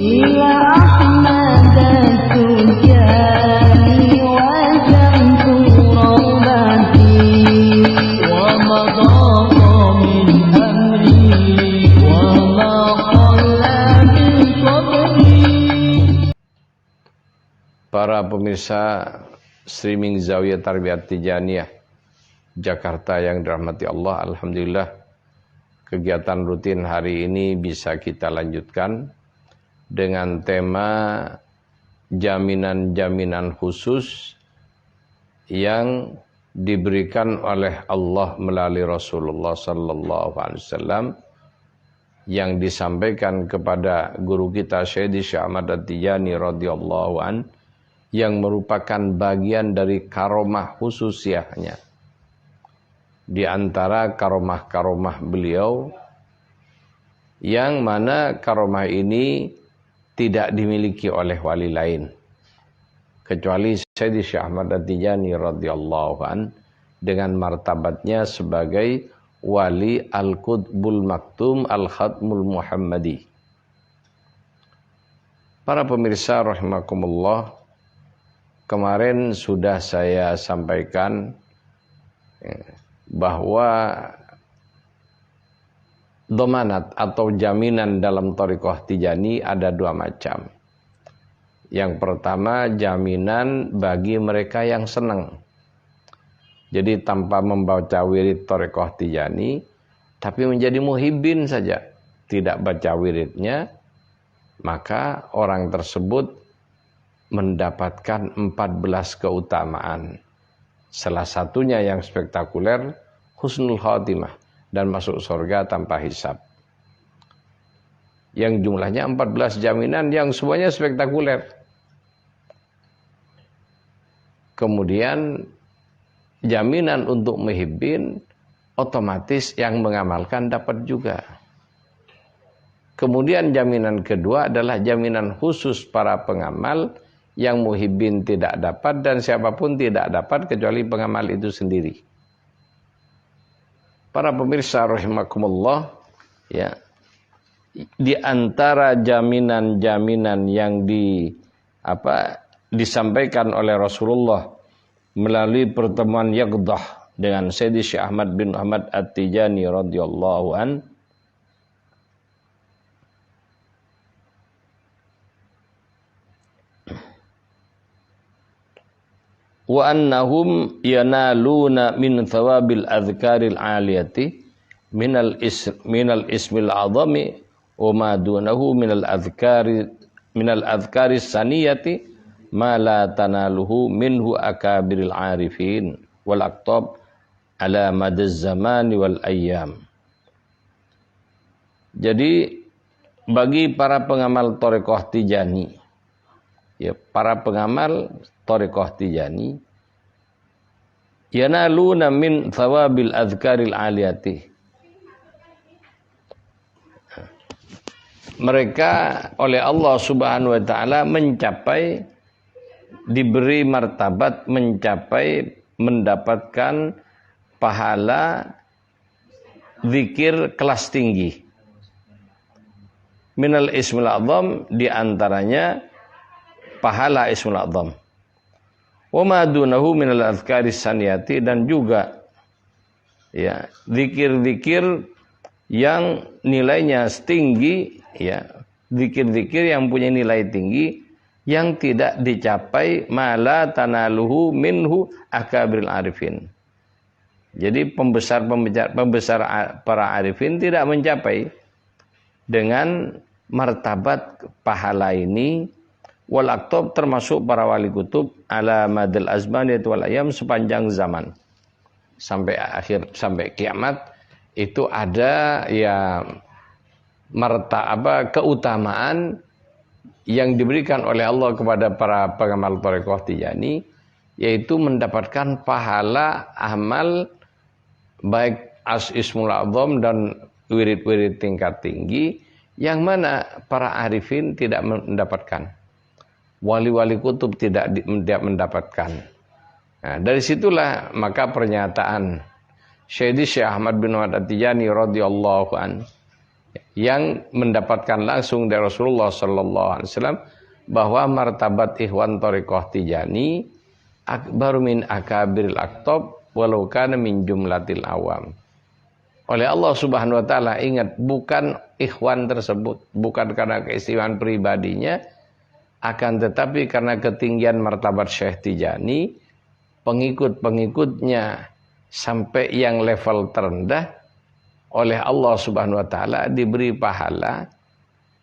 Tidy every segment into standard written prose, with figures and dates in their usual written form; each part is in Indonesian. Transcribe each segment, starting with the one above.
إلى أحمد التجاني وجمت رغبتي ومضى من أمري وما قل من صبري. Para pemirsa streaming Zawiyah Tarbiyat Tijaniyah Jakarta yang dirahmati Allah, alhamdulillah kegiatan rutin hari ini bisa kita lanjutkan dengan tema jaminan-jaminan khusus yang diberikan oleh Allah melalui Rasulullah sallallahu alaihi wasallam yang disampaikan kepada guru kita Syekh Ahmad At-Tijani radhiyallahu an, yang merupakan bagian dari karomah khususiyahnya. Di antara karomah-karomah beliau, yang mana karomah ini tidak dimiliki oleh wali lain kecuali Syekh Ahmad At-Tijani radhiyallahu an dengan martabatnya sebagai wali Al-Qutbul Maktum Al-Khatmul Muhammadi. Para pemirsa rahimakumullah, kemarin sudah saya sampaikan bahwa domanat atau jaminan dalam thariqah Tijani ada dua macam. Yang pertama, jaminan bagi mereka yang senang. Jadi tanpa membaca wirid thariqah Tijani, tapi menjadi muhibbin saja, tidak baca wiridnya, maka orang tersebut mendapatkan 14 keutamaan. Salah satunya yang spektakuler, husnul khatimah, dan masuk surga tanpa hisab. Yang jumlahnya 14 jaminan yang semuanya spektakuler. Kemudian jaminan untuk muhibbin, otomatis yang mengamalkan dapat juga. Kemudian jaminan kedua adalah jaminan khusus para pengamal yang muhibbin tidak dapat dan siapapun tidak dapat kecuali pengamal itu sendiri. Para pemirsa rahimakumullah, ya, di antara jaminan-jaminan yang disampaikan oleh Rasulullah melalui pertemuan Yaqdah dengan Syekh Ahmad bin Muhammad At-Tijani radhiyallahu an, wa annahum yanaluna min thawabil adhkaril aliyati minal ismil azami wa ma dunahu minal adhkaris saniyati ma la tanaluhu minhu akabiril arifin wal aqtab ala madaz zamani wal ayyam. Jadi bagi para pengamal thariqah Tijani, ya, para pengamal thariqah Tijani, yanaluna min thawabil adhkaril aliyati. Mereka oleh Allah Subhanahu wa taala mencapai, diberi martabat, mencapai, mendapatkan pahala zikir kelas tinggi. Minal ismil azam, di antaranya pahala ismul azam. Wa ma dunahu minal adhkaris saniyati, dan juga ya zikir-zikir yang nilainya tinggi, ya, zikir-zikir yang punya nilai tinggi yang tidak dicapai mala tanaluhu minhu akabiril arifin. Jadi pembesar para arifin tidak mencapai dengan martabat pahala ini. Wal aqtab, termasuk para wali kutub, ala madal azmani wal ayyam, sepanjang zaman sampai akhir, sampai kiamat, itu ada ya keutamaan yang diberikan oleh Allah kepada para pengamal thariqah Tijani, yaitu mendapatkan pahala amal baik ismul azam dan wirid-wirid tingkat tinggi yang mana para arifin tidak mendapatkan. Wali-wali kutub tidak mendapatkan. Nah, dari situlah maka pernyataan Syekh Ahmad bin Muhammad At-Tijani radhiyallahu an yang mendapatkan langsung dari Rasulullah sallallahu alaihi wasallam bahwa martabat ikhwan thariqah Tijani akbar min akabiril aqtab walau kana min jumlatil awam. Oleh Allah Subhanahu wa taala, ingat, bukan ikhwan tersebut bukan karena keistimewaan pribadinya, akan tetapi karena ketinggian martabat Syekh Tijani, pengikut-pengikutnya sampai yang level terendah, oleh Allah Subhanahu wa taala diberi pahala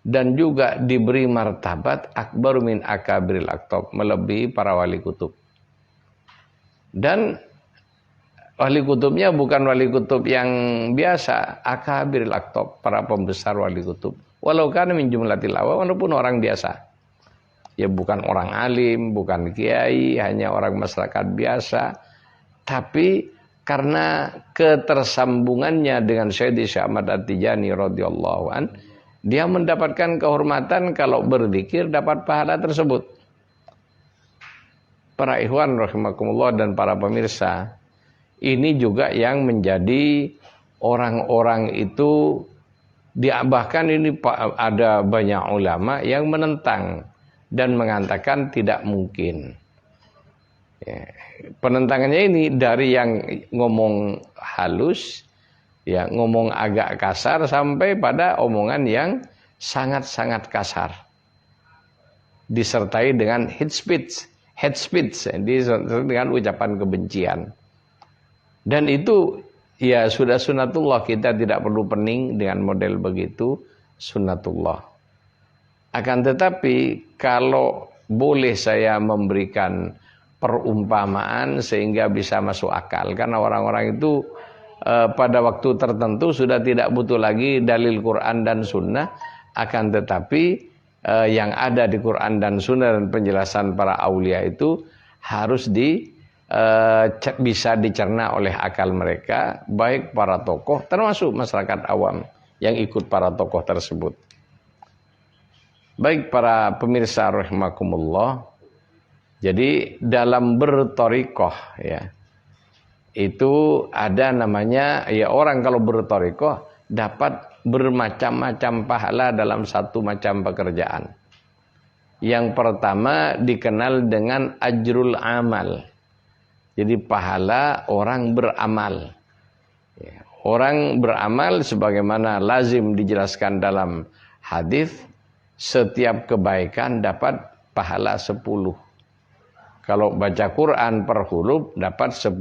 dan juga diberi martabat akbar min akabiril aqtab, melebihi para wali kutub. Dan wali kutubnya bukan wali kutub yang biasa, akabiril aqtab, para pembesar wali kutub. Walau kana min jumlatil awam, walaupun orang biasa. Ya bukan orang alim, bukan kiai, hanya orang masyarakat biasa. Tapi karena ketersambungannya dengan Syekh Ahmad At-Tijani radhiyallahu an, dia mendapatkan kehormatan kalau berzikir dapat pahala tersebut. Para ikhwan rahimakumullah dan para pemirsa, ini juga yang menjadi orang-orang itu, bahkan ini ada banyak ulama yang menentang dan mengatakan tidak mungkin. Ya, penentangannya ini dari yang ngomong halus, ya ngomong agak kasar, sampai pada omongan yang sangat-sangat kasar, disertai dengan hate speech, dengan ucapan kebencian. Dan itu ya sudah sunatullah, kita tidak perlu pening dengan model begitu, sunatullah. Akan tetapi kalau boleh saya memberikan perumpamaan sehingga bisa masuk akal, karena orang-orang itu pada waktu tertentu sudah tidak butuh lagi dalil Quran dan Sunnah, akan tetapi yang ada di Quran dan Sunnah dan penjelasan para aulia itu harus bisa dicerna oleh akal mereka, baik para tokoh termasuk masyarakat awam yang ikut para tokoh tersebut. Baik para pemirsa rahimakumullah, jadi dalam berthariqah ya, itu ada namanya, ya orang kalau berthariqah dapat bermacam-macam pahala dalam satu macam pekerjaan. Yang pertama dikenal dengan ajrul amal. Jadi pahala orang beramal. Ya, orang beramal sebagaimana lazim dijelaskan dalam hadis, setiap kebaikan dapat pahala 10. Kalau baca Quran per huruf dapat 10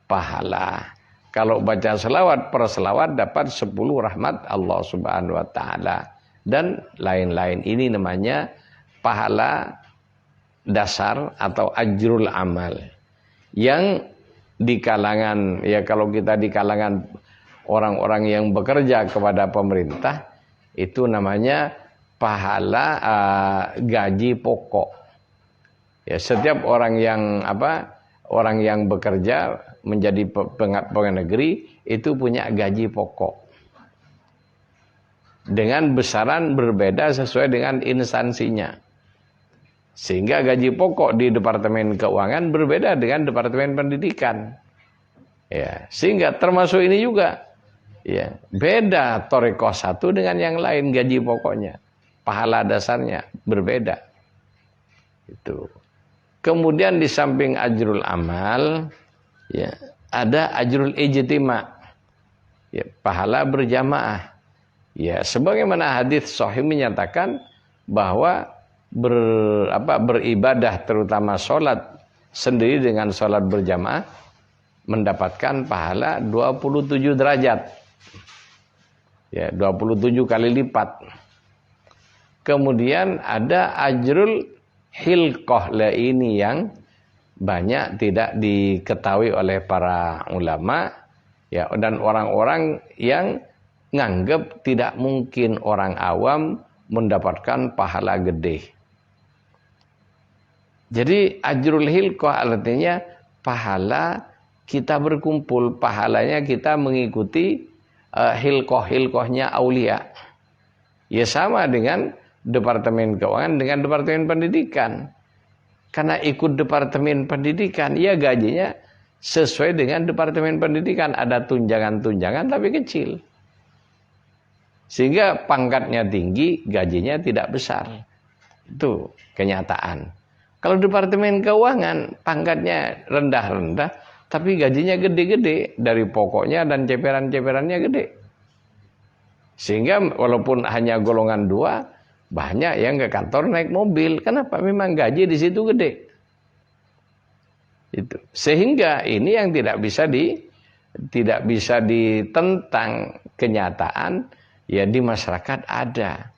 pahala. Kalau baca selawat per selawat dapat 10 rahmat Allah Subhanahu wa taala. Dan lain-lain. Ini namanya pahala dasar atau ajrul amal. Yang di kalangan, ya kalau kita di kalangan orang-orang yang bekerja kepada pemerintah, itu namanya pahala gaji pokok. Ya, setiap orang yang bekerja menjadi pegawai negeri itu punya gaji pokok dengan besaran berbeda sesuai dengan instansinya, sehingga gaji pokok di Departemen Keuangan berbeda dengan Departemen Pendidikan. Ya, sehingga termasuk ini juga, ya beda thariqah satu dengan yang lain, gaji pokoknya, pahala dasarnya berbeda. Itu. Kemudian di samping ajrul amal, ya ada ajrul ijtima', ya pahala berjamaah. Ya sebagaimana hadis sahih menyatakan bahwa beribadah, terutama sholat sendiri dengan sholat berjamaah, mendapatkan pahala 27 derajat. Ya, 27 kali lipat. Kemudian ada ajrul hilqah, ini yang banyak tidak diketahui oleh para ulama, ya, dan orang-orang yang nganggap tidak mungkin orang awam mendapatkan pahala gede. Jadi ajrul hilqah artinya pahala kita berkumpul, pahalanya kita mengikuti hilqah-hilqahnya aulia. Ya sama dengan Departemen Keuangan dengan Departemen Pendidikan. Karena ikut Departemen Pendidikan, ya gajinya sesuai dengan Departemen Pendidikan. Ada tunjangan-tunjangan tapi kecil. Sehingga pangkatnya tinggi, gajinya tidak besar. Itu kenyataan. Kalau Departemen Keuangan pangkatnya rendah-rendah, tapi gajinya gede-gede, dari pokoknya dan ceperan-ceperannya gede. Sehingga walaupun hanya golongan 2, banyak yang ke kantor naik mobil. Kenapa? Memang gaji di situ gede. Itu. Sehingga ini yang tidak bisa ditentang kenyataan, ya di masyarakat ada.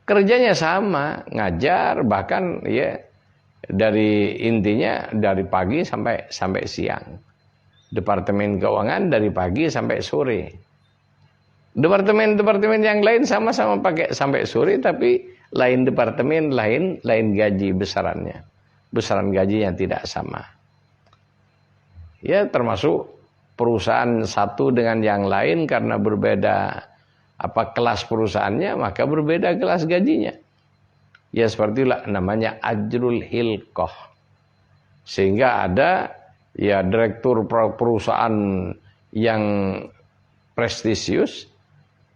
Kerjanya sama, ngajar, bahkan ya dari intinya dari pagi sampai siang. Departemen Keuangan dari pagi sampai sore. Departemen yang lain sama-sama pakai sampai sore, tapi lain departemen, lain gaji besarannya. Besaran gajinya tidak sama. Ya, termasuk perusahaan satu dengan yang lain karena berbeda kelas perusahaannya, maka berbeda kelas gajinya. Ya seperti itulah namanya ajrul hilqah. Sehingga ada ya direktur perusahaan yang prestisius,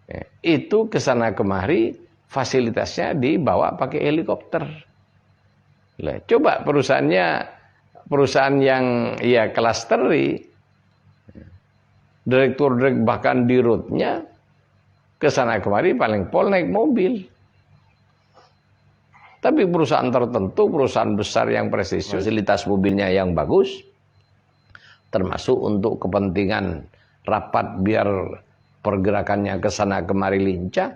ya, itu kesana kemari fasilitasnya dibawa pakai helikopter. Lah, coba perusahaan yang ya kelas teri, direktur bahkan dirutnya kesana kemari paling pol naik mobil. Tapi perusahaan tertentu, perusahaan besar yang prestisius, fasilitas mobilnya yang bagus, termasuk untuk kepentingan rapat biar pergerakannya kesana kemari lincah,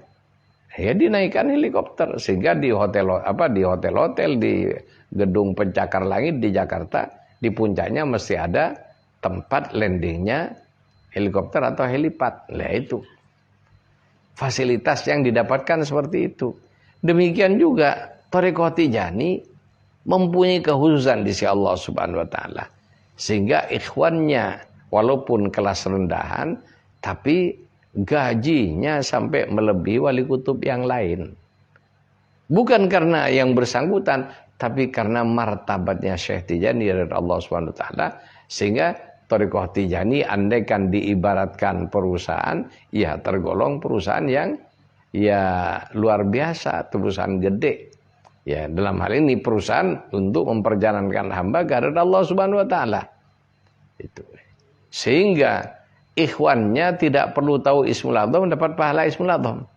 ya dinaikkan helikopter. Sehingga di hotel-hotel, di gedung pencakar langit di Jakarta, di puncaknya mesti ada tempat landingnya helikopter atau helipad. Lah itu fasilitas yang didapatkan seperti itu. Demikian juga Thariqah Tijaniyah mempunyai kekhususan di sisi Allah Subhanahu wa taala. Sehingga ikhwannya walaupun kelas rendahan, tapi gajinya sampai melebihi wali kutub yang lain. Bukan karena yang bersangkutan, tapi karena martabatnya Syekh Tijaniyah dari Allah Subhanahu wa taala, sehingga Thariqah Tijaniyah andaikan diibaratkan perusahaan, ya tergolong perusahaan yang ya luar biasa, perusahaan gede. Ya, dalam hal ini perusahaan untuk memperjalankan hamba kepada Allah Subhanahu wa taala. Itu. Sehingga ikhwannya tidak perlu tahu Ismul Adzam dapat pahala Ismul Adzam.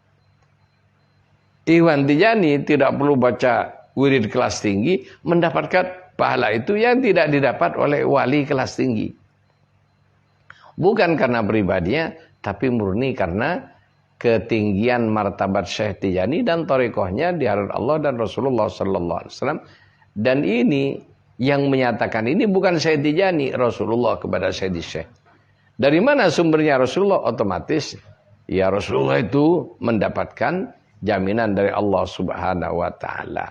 Ikhwan Tijaniyah tidak perlu baca wirid kelas tinggi mendapatkan pahala itu yang tidak didapat oleh wali kelas tinggi. Bukan karena pribadinya, tapi murni karena ketinggian martabat Syekh Tijaniyah dan thariqahnya di hadapan Allah dan Rasulullah sallallahu alaihi wasallam. Dan ini yang menyatakan ini bukan Syekh Tijaniyah, Rasulullah kepada Syekh. Dari mana sumbernya Rasulullah? Otomatis ya Rasulullah itu mendapatkan jaminan dari Allah Subhanahu wa taala.